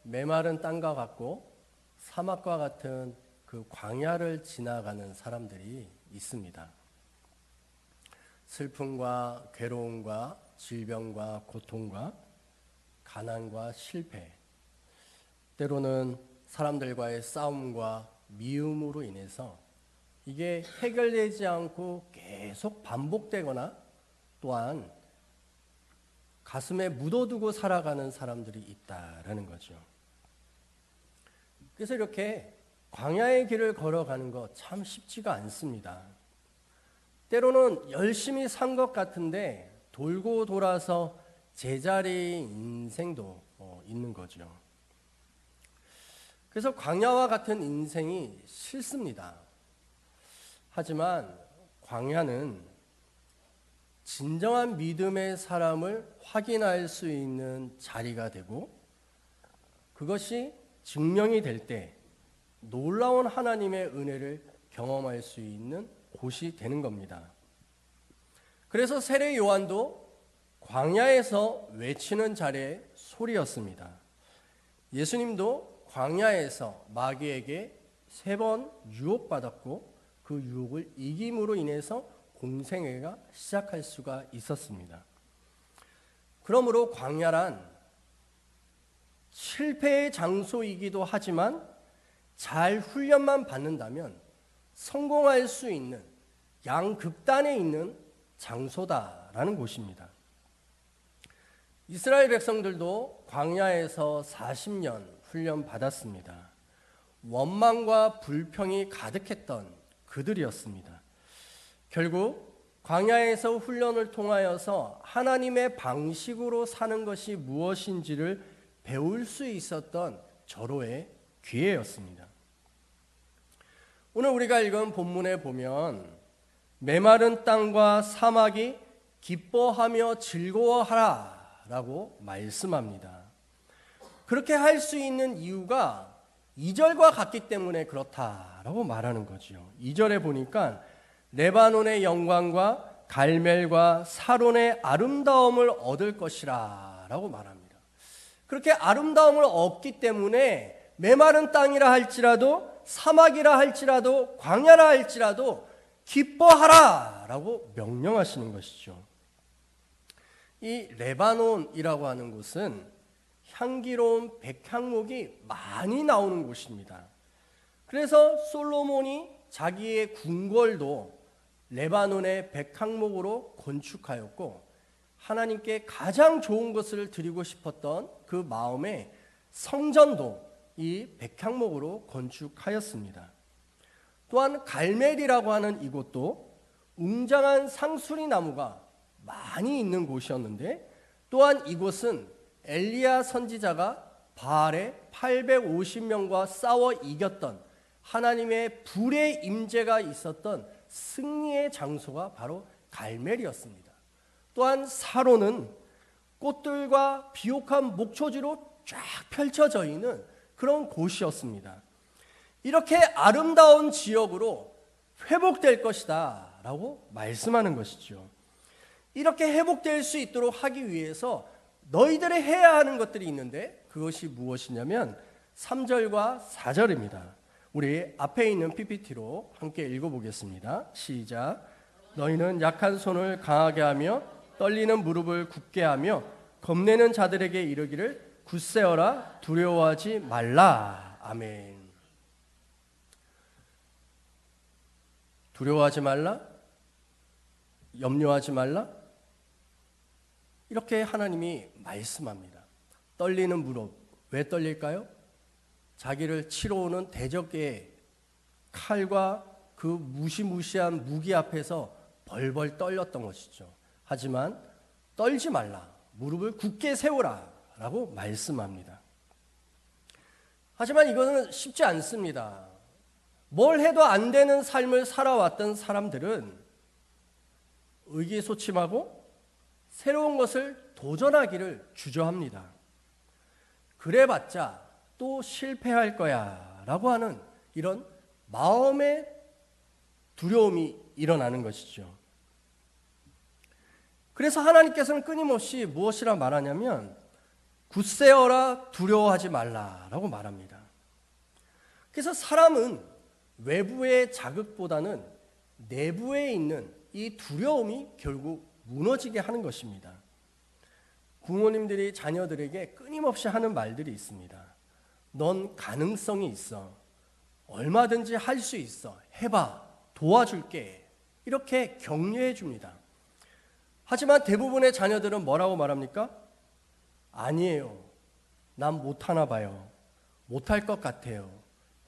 메마른 땅과 같고 사막과 같은 그 광야를 지나가는 사람들이 있습니다. 슬픔과 괴로움과 질병과 고통과 가난과 실패, 때로는 사람들과의 싸움과 미움으로 인해서 이게 해결되지 않고 계속 반복되거나 또한 가슴에 묻어두고 살아가는 사람들이 있다라는 거죠. 그래서 이렇게 광야의 길을 걸어가는 거 참 쉽지가 않습니다. 때로는 열심히 산 것 같은데 돌고 돌아서 제자리의 인생도 있는 거죠. 그래서 광야와 같은 인생이 싫습니다. 하지만 광야는 진정한 믿음의 사람을 확인할 수 있는 자리가 되고 그것이 증명이 될 때 놀라운 하나님의 은혜를 경험할 수 있는 곳이 되는 겁니다. 그래서 세례 요한도 광야에서 외치는 자리의 소리였습니다. 예수님도 광야에서 마귀에게 3번 유혹받았고 그 유혹을 이김으로 인해서 공생애가 시작할 수가 있었습니다. 그러므로 광야란 실패의 장소이기도 하지만 잘 훈련만 받는다면 성공할 수 있는 양극단에 있는 장소다라는 곳입니다. 이스라엘 백성들도 광야에서 40년 훈련 받았습니다. 원망과 불평이 가득했던 그들이었습니다. 결국 광야에서 훈련을 통하여서 하나님의 방식으로 사는 것이 무엇인지를 배울 수 있었던 절호의 기회였습니다. 오늘 우리가 읽은 본문에 보면 메마른 땅과 사막이 기뻐하며 즐거워하라 라고 말씀합니다. 그렇게 할 수 있는 이유가 2절과 같기 때문에 그렇다라고 말하는 거죠. 2절에 보니까 레바논의 영광과 갈멜과 사론의 아름다움을 얻을 것이라 라고 말합니다. 그렇게 아름다움을 얻기 때문에 메마른 땅이라 할지라도 사막이라 할지라도 광야라 할지라도 기뻐하라 라고 명령하시는 것이죠. 이 레바논이라고 하는 곳은 향기로운 백향목이 많이 나오는 곳입니다. 그래서 솔로몬이 자기의 궁궐도 레바논의 백향목으로 건축하였고 하나님께 가장 좋은 것을 드리고 싶었던 그 마음에 성전도 이 백향목으로 건축하였습니다. 또한 갈멜이라고 하는 이곳도 웅장한 상수리 나무가 많이 있는 곳이었는데 또한 이곳은 엘리야 선지자가 바알의 850명과 싸워 이겼던 하나님의 불의 임재가 있었던 승리의 장소가 바로 갈멜이었습니다. 또한 사로는 꽃들과 비옥한 목초지로 쫙 펼쳐져 있는 그런 곳이었습니다. 이렇게 아름다운 지역으로 회복될 것이다 라고 말씀하는 것이죠. 이렇게 회복될 수 있도록 하기 위해서 너희들이 해야 하는 것들이 있는데 그것이 무엇이냐면 3절과 4절입니다. 우리 앞에 있는 PPT로 함께 읽어보겠습니다. 시작. 너희는 약한 손을 강하게 하며 떨리는 무릎을 굳게 하며 겁내는 자들에게 이르기를 굳세어라 두려워하지 말라. 아멘. 두려워하지 말라? 염려하지 말라? 이렇게 하나님이 말씀합니다. 떨리는 무릎, 왜 떨릴까요? 자기를 치러 오는 대적의 칼과 그 무시무시한 무기 앞에서 벌벌 떨렸던 것이죠. 하지만 떨지 말라, 무릎을 굳게 세우라 라고 말씀합니다. 하지만 이거는 쉽지 않습니다. 뭘 해도 안 되는 삶을 살아왔던 사람들은 의기소침하고 새로운 것을 도전하기를 주저합니다. 그래봤자 또 실패할 거야 라고 하는 이런 마음의 두려움이 일어나는 것이죠. 그래서 하나님께서는 끊임없이 무엇이라 말하냐면 굳세어라 두려워하지 말라라고 말합니다. 그래서 사람은 외부의 자극보다는 내부에 있는 이 두려움이 결국 무너지게 하는 것입니다. 부모님들이 자녀들에게 끊임없이 하는 말들이 있습니다. 넌 가능성이 있어. 얼마든지 할 수 있어. 해봐. 도와줄게. 이렇게 격려해 줍니다. 하지만 대부분의 자녀들은 뭐라고 말합니까? 아니에요. 난 못하나 봐요. 못할 것 같아요.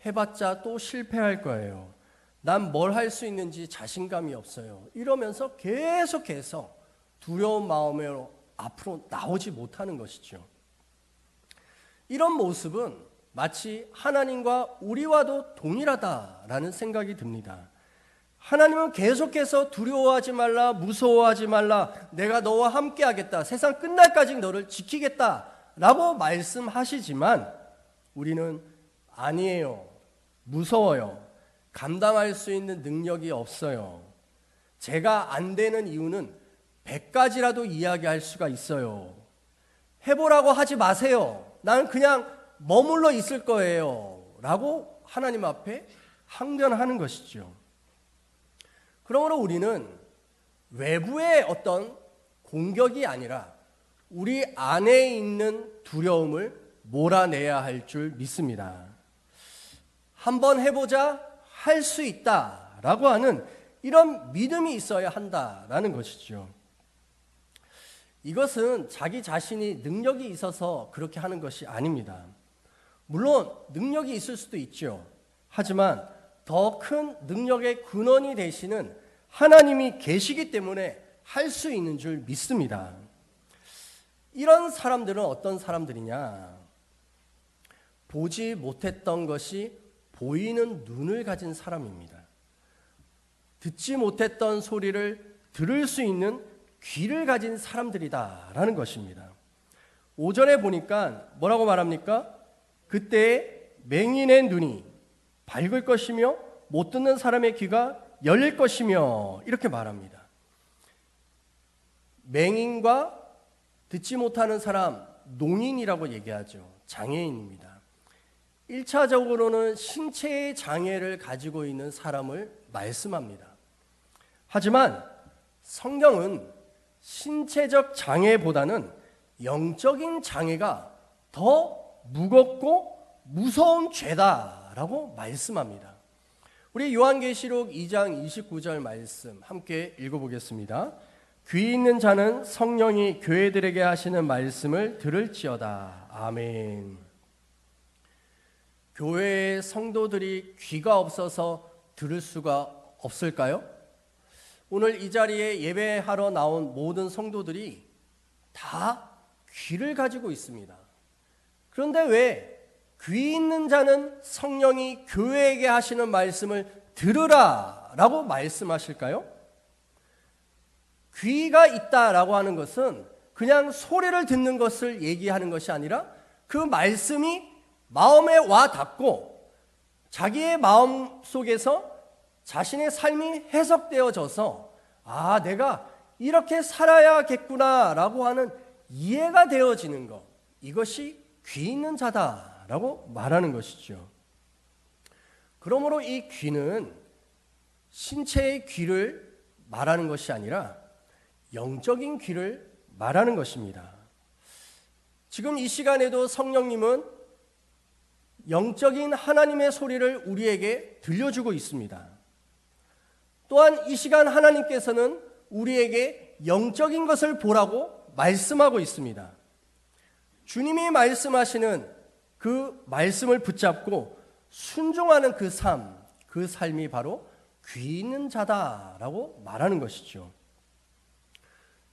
해봤자 또 실패할 거예요. 난 뭘 할 수 있는지 자신감이 없어요. 이러면서 계속해서 두려운 마음으로 앞으로 나오지 못하는 것이죠. 이런 모습은 마치 하나님과 우리와도 동일하다라는 생각이 듭니다. 하나님은 계속해서 두려워하지 말라, 무서워하지 말라, 내가 너와 함께 하겠다, 세상 끝날까지 너를 지키겠다라고 말씀하시지만 우리는 아니에요. 무서워요. 감당할 수 있는 능력이 없어요. 제가 안 되는 이유는 100가지라도 이야기할 수가 있어요. 해보라고 하지 마세요. 나는 그냥 머물러 있을 거예요. 라고 하나님 앞에 항변하는 것이죠. 그러므로 우리는 외부의 어떤 공격이 아니라 우리 안에 있는 두려움을 몰아내야 할 줄 믿습니다. 한번 해보자, 할 수 있다라고 하는 이런 믿음이 있어야 한다라는 것이죠. 이것은 자기 자신이 능력이 있어서 그렇게 하는 것이 아닙니다. 물론 능력이 있을 수도 있죠. 하지만 더 큰 능력의 근원이 되시는 하나님이 계시기 때문에 할 수 있는 줄 믿습니다. 이런 사람들은 어떤 사람들이냐? 보지 못했던 것이 보이는 눈을 가진 사람입니다. 듣지 못했던 소리를 들을 수 있는 귀를 가진 사람들이다라는 것입니다. 5절에 보니까 뭐라고 말합니까? 그때 맹인의 눈이 밝을 것이며 못 듣는 사람의 귀가 열릴 것이며 이렇게 말합니다. 맹인과 듣지 못하는 사람, 농인이라고 얘기하죠. 장애인입니다. 1차적으로는 신체의 장애를 가지고 있는 사람을 말씀합니다. 하지만 성경은 신체적 장애보다는 영적인 장애가 더 무겁고 무서운 죄다라고 말씀합니다. 우리 요한계시록 2장 29절 말씀 함께 읽어보겠습니다. 귀 있는 자는 성령이 교회들에게 하시는 말씀을 들을지어다. 아멘. 교회의 성도들이 귀가 없어서 들을 수가 없을까요? 오늘 이 자리에 예배하러 나온 모든 성도들이 다 귀를 가지고 있습니다. 그런데 왜 귀 있는 자는 성령이 교회에게 하시는 말씀을 들으라 라고 말씀하실까요? 귀가 있다라고 하는 것은 그냥 소리를 듣는 것을 얘기하는 것이 아니라 그 말씀이 마음에 와 닿고 자기의 마음 속에서 자신의 삶이 해석되어져서 아, 내가 이렇게 살아야겠구나라고 하는 이해가 되어지는 것, 이것이 귀 있는 자다라고 말하는 것이죠. 그러므로 이 귀는 신체의 귀를 말하는 것이 아니라 영적인 귀를 말하는 것입니다. 지금 이 시간에도 성령님은 영적인 하나님의 소리를 우리에게 들려주고 있습니다. 또한 이 시간 하나님께서는 우리에게 영적인 것을 보라고 말씀하고 있습니다. 주님이 말씀하시는 그 말씀을 붙잡고 순종하는 그 삶, 그 삶이 바로 귀 있는 자다라고 말하는 것이죠.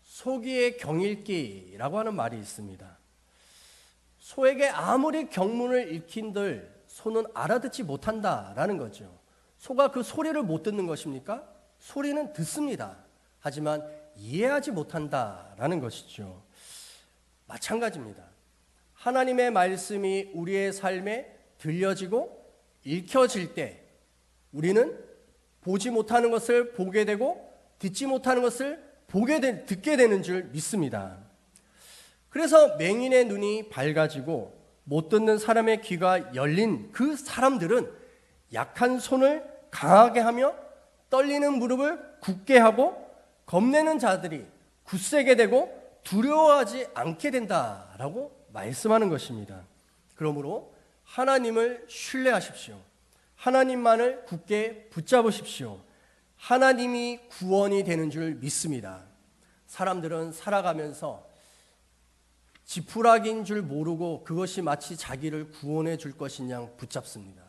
소귀의 경읽기라고 하는 말이 있습니다. 소에게 아무리 경문을 읽힌들 소는 알아듣지 못한다라는 거죠. 소가 그 소리를 못 듣는 것입니까? 소리는 듣습니다. 하지만 이해하지 못한다라는 것이죠. 마찬가지입니다. 하나님의 말씀이 우리의 삶에 들려지고 읽혀질 때 우리는 보지 못하는 것을 보게 되고 듣지 못하는 것을 듣게 되는 줄 믿습니다. 그래서 맹인의 눈이 밝아지고 못 듣는 사람의 귀가 열린 그 사람들은 약한 손을 강하게 하며 떨리는 무릎을 굳게 하고 겁내는 자들이 굳세게 되고 두려워하지 않게 된다라고 말씀하는 것입니다. 그러므로 하나님을 신뢰하십시오. 하나님만을 굳게 붙잡으십시오. 하나님이 구원이 되는 줄 믿습니다. 사람들은 살아가면서 지푸라기인 줄 모르고 그것이 마치 자기를 구원해 줄 것인 양 붙잡습니다.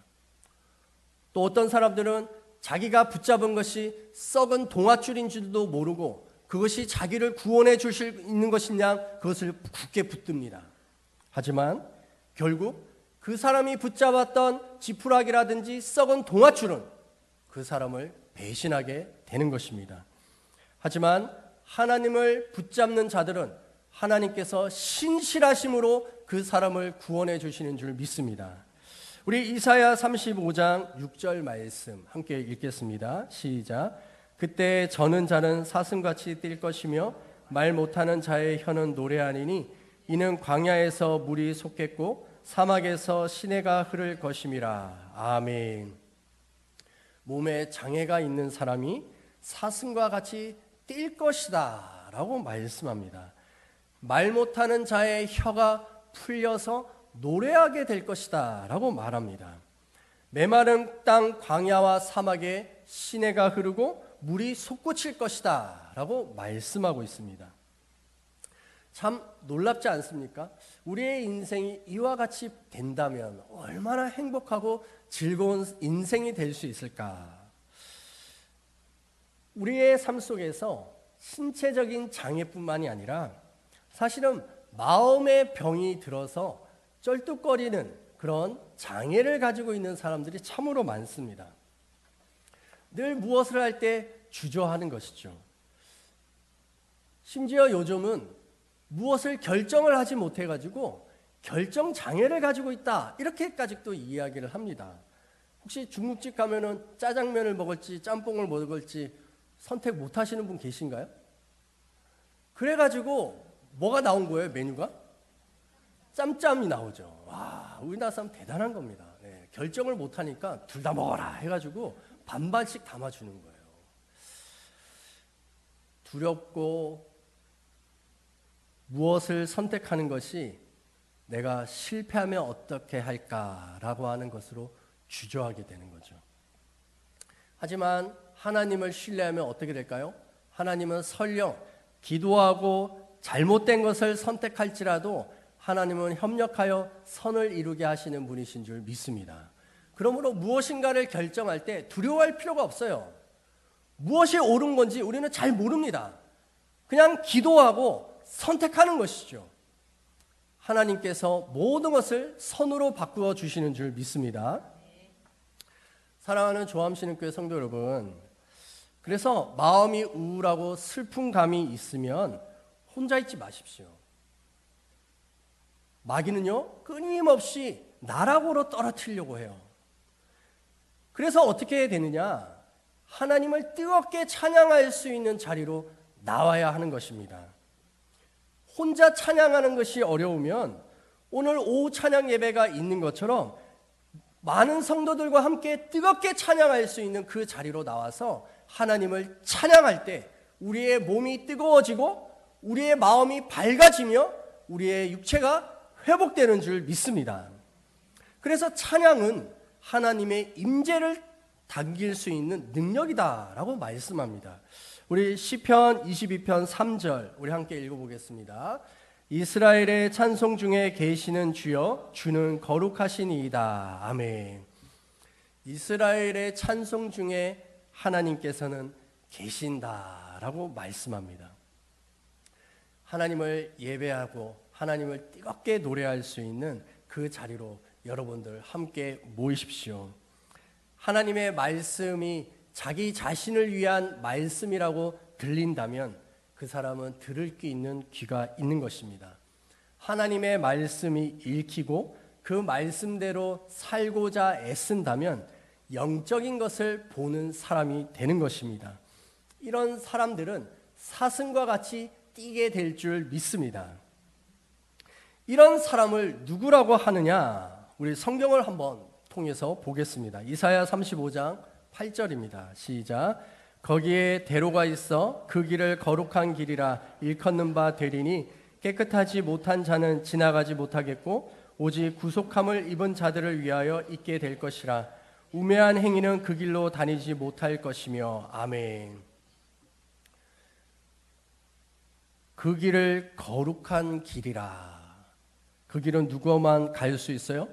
또 어떤 사람들은 자기가 붙잡은 것이 썩은 동아줄인 줄도 모르고 그것이 자기를 구원해 주실 있는 것인 양 그것을 굳게 붙듭니다. 하지만 결국 그 사람이 붙잡았던 지푸라기라든지 썩은 동아줄은 그 사람을 배신하게 되는 것입니다. 하지만 하나님을 붙잡는 자들은 하나님께서 신실하심으로 그 사람을 구원해 주시는 줄 믿습니다. 우리 이사야 35장 6절 말씀 함께 읽겠습니다. 시작. 그때 저는 자는 사슴같이 뛸 것이며 말 못하는 자의 혀는 노래하니니 이는 광야에서 물이 솟겠고 사막에서 시내가 흐를 것임이라. 아멘. 몸에 장애가 있는 사람이 사슴과 같이 뛸 것이다 라고 말씀합니다. 말 못하는 자의 혀가 풀려서 노래하게 될 것이다 라고 말합니다. 메마른 땅 광야와 사막에 시내가 흐르고 물이 솟구칠 것이다 라고 말씀하고 있습니다. 참 놀랍지 않습니까? 우리의 인생이 이와 같이 된다면 얼마나 행복하고 즐거운 인생이 될 수 있을까? 우리의 삶 속에서 신체적인 장애뿐만이 아니라 사실은 마음의 병이 들어서 쩔뚝거리는 그런 장애를 가지고 있는 사람들이 참으로 많습니다. 늘 무엇을 할 때 주저하는 것이죠. 심지어 요즘은 무엇을 결정을 하지 못해가지고 결정 장애를 가지고 있다 이렇게까지 또 이야기를 합니다. 혹시 중국집 가면은 짜장면을 먹을지 짬뽕을 먹을지 선택 못 하시는 분 계신가요? 그래가지고 뭐가 나온 거예요? 메뉴가? 짬짬이 나오죠. 와, 우리나라 사람 대단한 겁니다. 네, 결정을 못 하니까 둘 다 먹어라 해가지고 반반씩 담아주는 거예요. 두렵고 무엇을 선택하는 것이 내가 실패하면 어떻게 할까라고 하는 것으로 주저하게 되는 거죠. 하지만 하나님을 신뢰하면 어떻게 될까요? 하나님은 설령 기도하고 잘못된 것을 선택할지라도 하나님은 협력하여 선을 이루게 하시는 분이신 줄 믿습니다. 그러므로 무엇인가를 결정할 때 두려워할 필요가 없어요. 무엇이 옳은 건지 우리는 잘 모릅니다. 그냥 기도하고 선택하는 것이죠. 하나님께서 모든 것을 선으로 바꾸어 주시는 줄 믿습니다. 사랑하는 조암신흥교회 성도 여러분, 그래서 마음이 우울하고 슬픈 감이 있으면 혼자 있지 마십시오. 마귀는요 끊임없이 나락으로 떨어뜨리려고 해요. 그래서 어떻게 해야 되느냐? 하나님을 뜨겁게 찬양할 수 있는 자리로 나와야 하는 것입니다. 혼자 찬양하는 것이 어려우면 오늘 오후 찬양 예배가 있는 것처럼 많은 성도들과 함께 뜨겁게 찬양할 수 있는 그 자리로 나와서 하나님을 찬양할 때 우리의 몸이 뜨거워지고 우리의 마음이 밝아지며 우리의 육체가 회복되는 줄 믿습니다. 그래서 찬양은 하나님의 임재를 당길 수 있는 능력이다라고 말씀합니다. 우리 시편 22편 3절 우리 함께 읽어보겠습니다. 이스라엘의 찬송 중에 계시는 주여 주는 거룩하시니이다. 아멘. 이스라엘의 찬송 중에 하나님께서는 계신다라고 말씀합니다. 하나님을 예배하고 하나님을 뜨겁게 노래할 수 있는 그 자리로 여러분들 함께 모이십시오. 하나님의 말씀이 자기 자신을 위한 말씀이라고 들린다면 그 사람은 들을 게 있는 귀가 있는 것입니다. 하나님의 말씀이 읽히고 그 말씀대로 살고자 애쓴다면 영적인 것을 보는 사람이 되는 것입니다. 이런 사람들은 사슴과 같이 뛰게 될 줄 믿습니다. 이런 사람을 누구라고 하느냐? 우리 성경을 한번 통해서 보겠습니다. 이사야 35장 8절입니다. 시작. 거기에 대로가 있어 그 길을 거룩한 길이라 일컫는 바 되리니 깨끗하지 못한 자는 지나가지 못하겠고 오직 구속함을 입은 자들을 위하여 있게 될 것이라. 우매한 행위는 그 길로 다니지 못할 것이며. 아멘. 그 길을 거룩한 길이라. 그 길은 누구만 갈 수 있어요?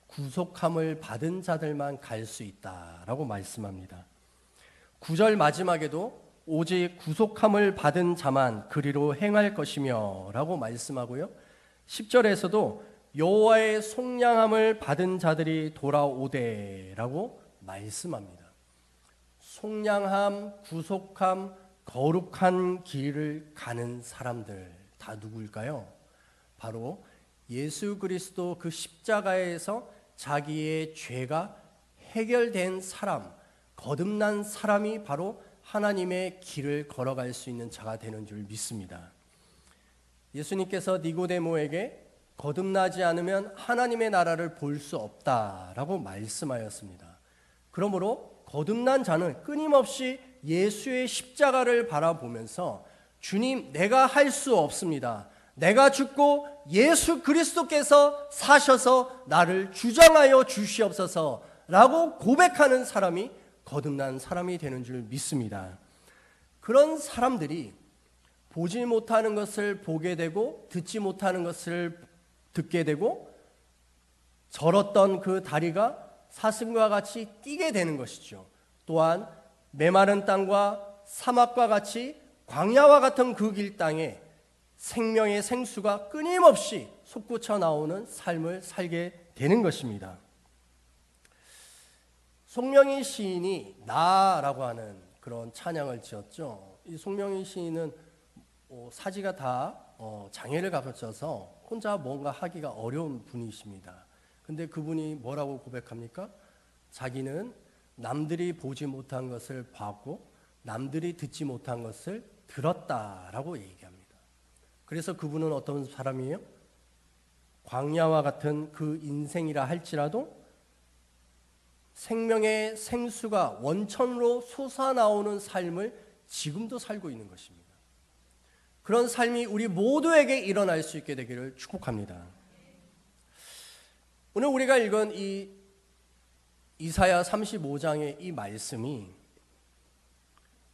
구속함을 받은 자들만 갈 수 있다라고 말씀합니다. 9절 마지막에도 오직 구속함을 받은 자만 그리로 행할 것이며 라고 말씀하고요. 10절에서도 여호와의 속량함을 받은 자들이 돌아오되 라고 말씀합니다. 속량함, 구속함, 거룩한 길을 가는 사람들 다 누구일까요? 바로 예수 그리스도 그 십자가에서 자기의 죄가 해결된 사람, 거듭난 사람이 바로 하나님의 길을 걸어갈 수 있는 자가 되는 줄 믿습니다. 예수님께서 니고데모에게 거듭나지 않으면 하나님의 나라를 볼 수 없다라고 말씀하였습니다. 그러므로 거듭난 자는 끊임없이 예수의 십자가를 바라보면서 주님, 내가 할 수 없습니다. 내가 죽고 예수 그리스도께서 사셔서 나를 주장하여 주시옵소서 라고 고백하는 사람이 거듭난 사람이 되는 줄 믿습니다. 그런 사람들이 보지 못하는 것을 보게 되고 듣지 못하는 것을 듣게 되고 절었던 그 다리가 사슴과 같이 뛰게 되는 것이죠. 또한 메마른 땅과 사막과 같이 광야와 같은 그 길 땅에 생명의 생수가 끊임없이 솟구쳐 나오는 삶을 살게 되는 것입니다. 송명희 시인이 나라고 하는 그런 찬양을 지었죠. 이 송명희 시인은 사지가 다 장애를 가졌어서 혼자 뭔가 하기가 어려운 분이십니다. 근데 그분이 뭐라고 고백합니까? 자기는 남들이 보지 못한 것을 봤고 남들이 듣지 못한 것을 들었다라고 얘기합니다. 그래서 그분은 어떤 사람이에요? 광야와 같은 그 인생이라 할지라도 생명의 생수가 원천으로 솟아나오는 삶을 지금도 살고 있는 것입니다. 그런 삶이 우리 모두에게 일어날 수 있게 되기를 축복합니다. 오늘 우리가 읽은 이 이사야 35장의 이 말씀이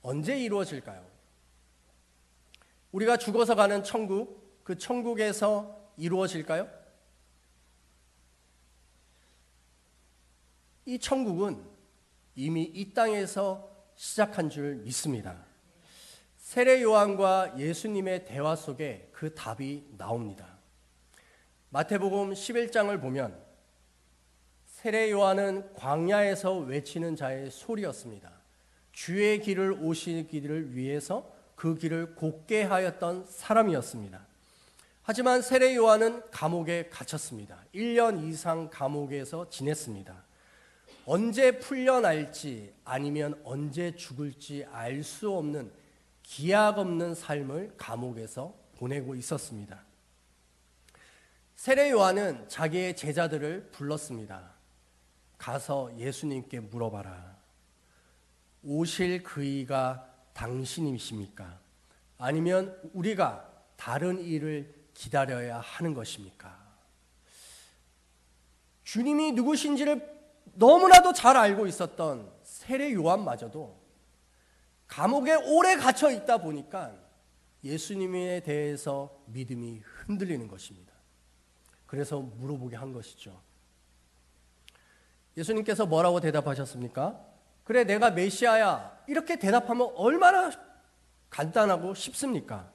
언제 이루어질까요? 우리가 죽어서 가는 천국, 그 천국에서 이루어질까요? 이 천국은 이미 이 땅에서 시작한 줄 믿습니다. 세례 요한과 예수님의 대화 속에 그 답이 나옵니다. 마태복음 11장을 보면 세례 요한은 광야에서 외치는 자의 소리였습니다. 주의 길을 오시기를 위해서 그 길을 곧게 하였던 사람이었습니다. 하지만 세례 요한은 감옥에 갇혔습니다. 1년 이상 감옥에서 지냈습니다. 언제 풀려날지 아니면 언제 죽을지 알 수 없는 기약 없는 삶을 감옥에서 보내고 있었습니다. 세례 요한은 자기의 제자들을 불렀습니다. 가서 예수님께 물어봐라. 오실 그이가 당신이십니까? 아니면 우리가 다른 일을 기다려야 하는 것입니까? 주님이 누구신지를 너무나도 잘 알고 있었던 세례 요한마저도 감옥에 오래 갇혀 있다 보니까 예수님에 대해서 믿음이 흔들리는 것입니다. 그래서 물어보게 한 것이죠. 예수님께서 뭐라고 대답하셨습니까? 그래, 내가 메시아야. 이렇게 대답하면 얼마나 간단하고 쉽습니까?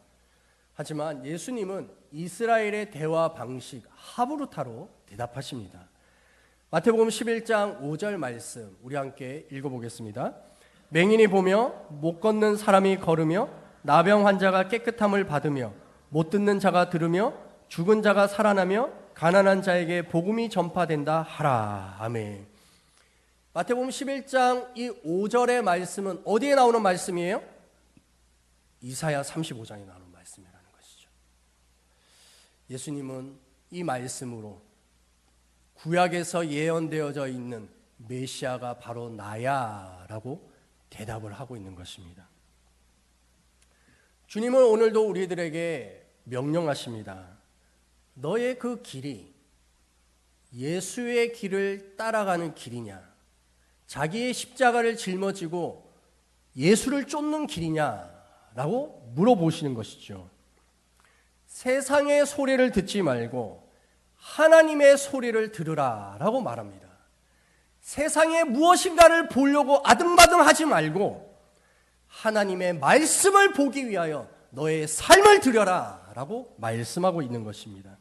하지만 예수님은 이스라엘의 대화 방식 하브루타로 대답하십니다. 마태복음 11장 5절 말씀 우리 함께 읽어보겠습니다. 맹인이 보며 못 걷는 사람이 걸으며 나병 환자가 깨끗함을 받으며 못 듣는 자가 들으며 죽은 자가 살아나며 가난한 자에게 복음이 전파된다 하라. 아멘. 마태복음 11장 이 5절의 말씀은 어디에 나오는 말씀이에요? 이사야 35장에 나오는 말씀이라는 것이죠. 예수님은 이 말씀으로 구약에서 예언되어져 있는 메시아가 바로 나야 라고 대답을 하고 있는 것입니다. 주님은 오늘도 우리들에게 명령하십니다. 너의 그 길이 예수의 길을 따라가는 길이냐, 자기의 십자가를 짊어지고 예수를 쫓는 길이냐라고 물어보시는 것이죠. 세상의 소리를 듣지 말고 하나님의 소리를 들으라라고 말합니다. 세상에 무엇인가를 보려고 아등바등하지 말고 하나님의 말씀을 보기 위하여 너의 삶을 들여라라고 말씀하고 있는 것입니다.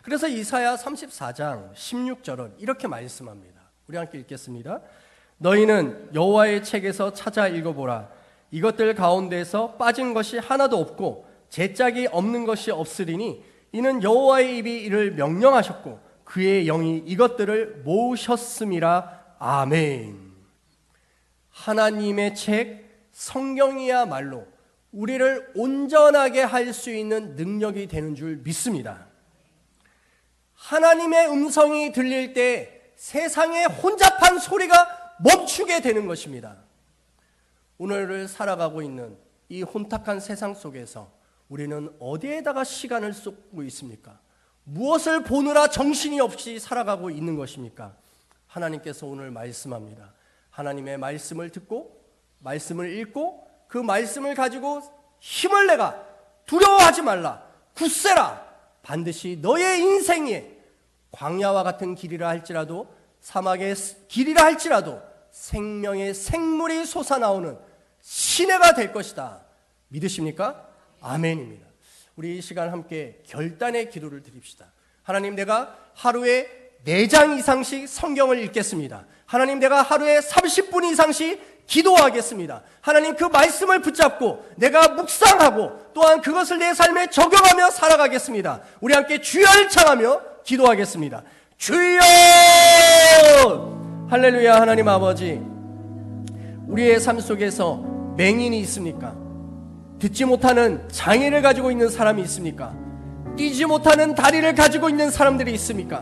그래서 이사야 34장 16절은 이렇게 말씀합니다. 우리 함께 읽겠습니다. 너희는 여호와의 책에서 찾아 읽어보라. 이것들 가운데서 빠진 것이 하나도 없고 제짝이 없는 것이 없으리니 이는 여호와의 입이 이를 명령하셨고 그의 영이 이것들을 모으셨음이라. 아멘. 하나님의 책 성경이야말로 우리를 온전하게 할 수 있는 능력이 되는 줄 믿습니다. 하나님의 음성이 들릴 때 세상의 혼잡한 소리가 멈추게 되는 것입니다. 오늘을 살아가고 있는 이 혼탁한 세상 속에서 우리는 어디에다가 시간을 쏟고 있습니까? 무엇을 보느라 정신이 없이 살아가고 있는 것입니까? 하나님께서 오늘 말씀합니다. 하나님의 말씀을 듣고 말씀을 읽고 그 말씀을 가지고 힘을 내가 두려워하지 말라. 굳세라. 반드시 너의 인생에 광야와 같은 길이라 할지라도 사막의 길이라 할지라도 생명의 생물이 솟아나오는 시내가 될 것이다. 믿으십니까? 아멘입니다. 우리 이 시간 함께 결단의 기도를 드립시다. 하나님, 내가 하루에 4장 이상씩 성경을 읽겠습니다. 하나님, 내가 하루에 30분 이상씩 기도하겠습니다. 하나님, 그 말씀을 붙잡고 내가 묵상하고 또한 그것을 내 삶에 적용하며 살아가겠습니다. 우리 함께 주여를 청하며 기도하겠습니다. 주여! 할렐루야. 하나님 아버지, 우리의 삶 속에서 맹인이 있습니까? 듣지 못하는 장애를 가지고 있는 사람이 있습니까? 뛰지 못하는 다리를 가지고 있는 사람들이 있습니까?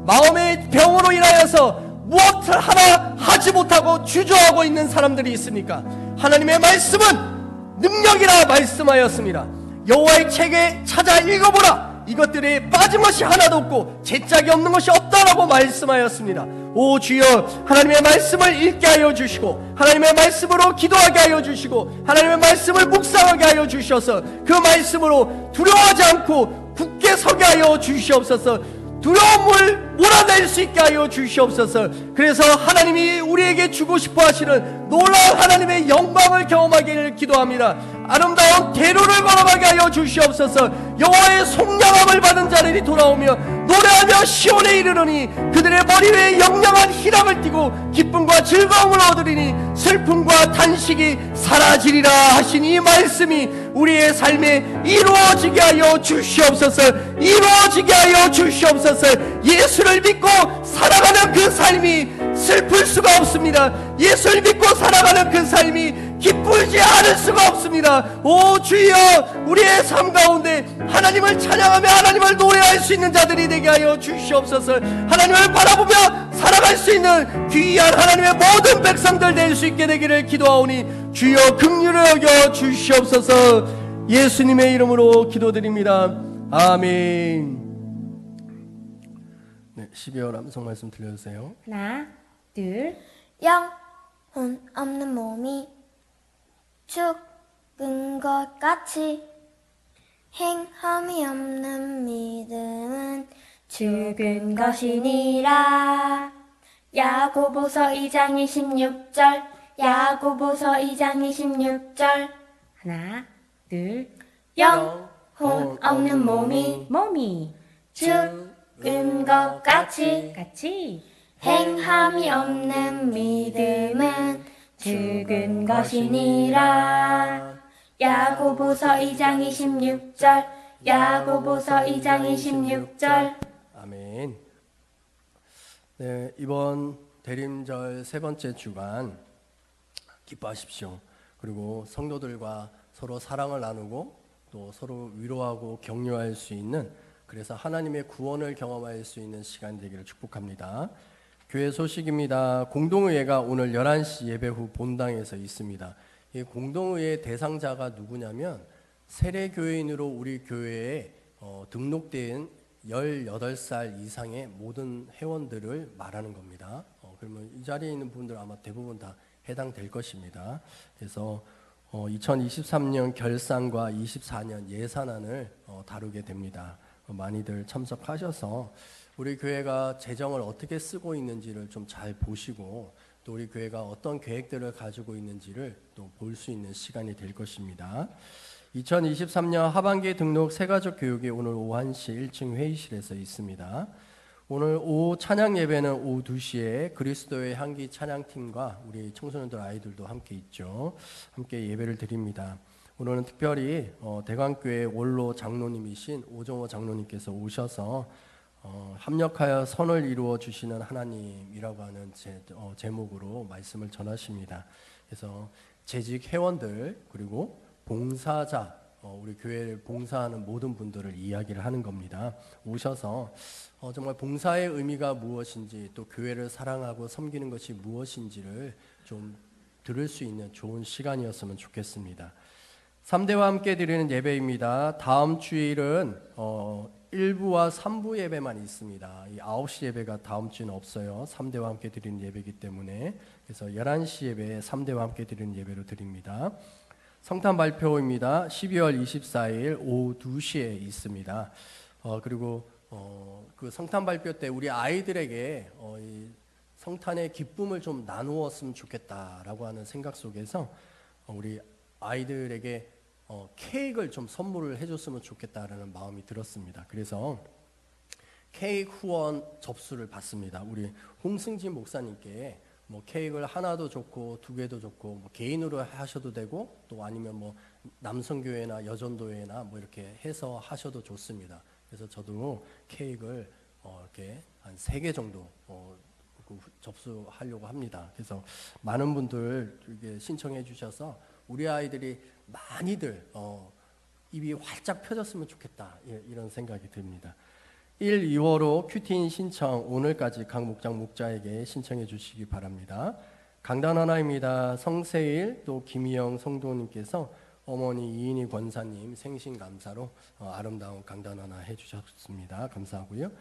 마음의 병으로 인하여서 무엇을 하나 하지 못하고 주저하고 있는 사람들이 있습니까? 하나님의 말씀은 능력이라 말씀하였습니다. 여호와의 책에 찾아 읽어보라. 이것들이 빠짐없이 하나도 없고 제짝이 없는 것이 없다라고 말씀하였습니다. 오 주여, 하나님의 말씀을 읽게 하여 주시고 하나님의 말씀으로 기도하게 하여 주시고 하나님의 말씀을 묵상하게 하여 주셔서 그 말씀으로 두려워하지 않고 굳게 서게 하여 주시옵소서. 두려움을 몰아낼 수 있게 하여 주시옵소서. 그래서 하나님이 우리에게 주고 싶어 하시는 놀라운 하나님의 영광을 경험하기를 기도합니다. 아름다운 대로를 걸어가게 하여 주시옵소서. 여호와의 속량함을 받은 자들이 돌아오며 노래하며 시온에 이르르니 그들의 머리 위에 영영한 희락을 띠고 기쁨과 즐거움을 얻으리니 슬픔과 탄식이 사라지리라 하신 이 말씀이 우리의 삶에 이루어지게 하여 주시옵소서. 이루어지게 하여 주시옵소서. 예수를 믿고 살아가는 그 삶이 슬플 수가 없습니다. 예수를 믿고 살아가는 그 삶이 기쁘지 않을 수가 없습니다. 오 주여, 우리의 삶 가운데 하나님을 찬양하며 하나님을 노래할 수 있는 자들이 되게 하여 주시옵소서. 하나님을 바라보며 살아갈 수 있는 귀한 하나님의 모든 백성들 될 수 있게 되기를 기도하오니 주여 긍휼을 여겨 주시옵소서. 예수님의 이름으로 기도드립니다. 아멘. 네, 12월 암송 말씀 들려주세요. 하나, 둘. 영혼 없는 몸이 죽은 것 같이 행함이 없는 믿음은 죽은 것이니라. 야고보서 2장 26절. 야고보서 2장 26절. 하나, 둘. 영혼 없는 몸이 죽은 것 같이 행함이 없는 믿음은 죽은 것이니라. 야고보서 2장 26절. 야고보서 2장 26절. 아멘. 네, 이번 대림절 세 번째 주간 기뻐하십시오. 그리고 성도들과 서로 사랑을 나누고 또 서로 위로하고 격려할 수 있는 그래서 하나님의 구원을 경험할 수 있는 시간 되기를 축복합니다. 교회 소식입니다. 공동의회가 오늘 11시 예배 후 본당에서 있습니다. 이 공동의회 대상자가 누구냐면 세례교인으로 우리 교회에 등록된 18살 이상의 모든 회원들을 말하는 겁니다. 그러면 이 자리에 있는 분들 아마 대부분 다 해당될 것입니다. 그래서 2023년 결산과 24년 예산안을 다루게 됩니다. 많이들 참석하셔서 우리 교회가 재정을 어떻게 쓰고 있는지를 좀 잘 보시고 또 우리 교회가 어떤 계획들을 가지고 있는지를 또 볼 수 있는 시간이 될 것입니다. 2023년 하반기 등록 새가족 교육이 오늘 오후 1시 1층 회의실에서 있습니다. 오늘 오후 찬양 예배는 오후 2시에 그리스도의 향기 찬양팀과 우리 청소년들 아이들도 함께 있죠. 함께 예배를 드립니다. 오늘은 특별히 대광교회 원로 장로님이신 오정호 장로님께서 오셔서 합력하여 선을 이루어 주시는 하나님이라고 하는 제목으로 말씀을 전하십니다. 그래서 재직 회원들 그리고 봉사자 우리 교회를 봉사하는 모든 분들을 이야기를 하는 겁니다. 오셔서 정말 봉사의 의미가 무엇인지 또 교회를 사랑하고 섬기는 것이 무엇인지를 좀 들을 수 있는 좋은 시간이었으면 좋겠습니다. 3대와 함께 드리는 예배입니다. 다음 주일은 1부와 3부 예배만 있습니다. 이 9시 예배가 다음 주는 없어요. 3대와 함께 드리는 예배이기 때문에 그래서 11시 예배에 3대와 함께 드리는 예배로 드립니다. 성탄 발표입니다. 12월 24일 오후 2시에 있습니다. 그리고 그 성탄 발표 때 우리 아이들에게 이 성탄의 기쁨을 좀 나누었으면 좋겠다라고 하는 생각 속에서 우리 아이들에게 케이크를 좀 선물을 해줬으면 좋겠다라는 마음이 들었습니다. 그래서 케이크 후원 접수를 받습니다. 우리 홍승진 목사님께 뭐 케이크를 하나도 좋고 2개도 좋고 뭐 개인으로 하셔도 되고 또 아니면 뭐 남성교회나 여전도회나 뭐 이렇게 해서 하셔도 좋습니다. 그래서 저도 케이크를 이렇게 한 3개 정도 접수하려고 합니다. 그래서 많은 분들 이게 신청해 주셔서 우리 아이들이 많이들 입이 활짝 펴졌으면 좋겠다 이런 생각이 듭니다. 1, 2월호 큐티인 신청 오늘까지 각 목장 목자에게 신청해 주시기 바랍니다. 강단 하나입니다. 성세일 또 김희영 성도님께서 어머니 이인희 권사님 생신 감사로 아름다운 강단 하나 해주셨습니다. 감사하고요.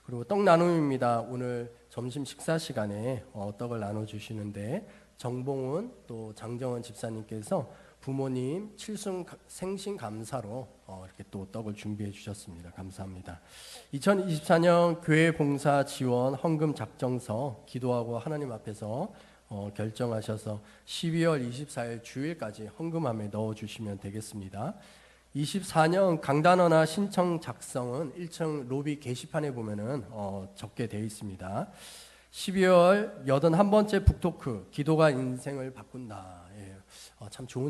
그리고 떡 나눔입니다. 오늘 점심 식사 시간에 떡을 나눠주시는데 정봉은 또 장정원 집사님께서 부모님 생신 감사로 이렇게 또 떡을 준비해 주셨습니다. 감사합니다. 2024년 교회 봉사 지원 헌금 작정서 기도하고 하나님 앞에서 결정하셔서 12월 24일 주일까지 헌금함에 넣어주시면 되겠습니다. 24년 강단어나 신청 작성은 1층 로비 게시판에 보면은 적게 되어 있습니다. 12월 81번째 북토크 기도가 인생을 바꾼다. 참 좋은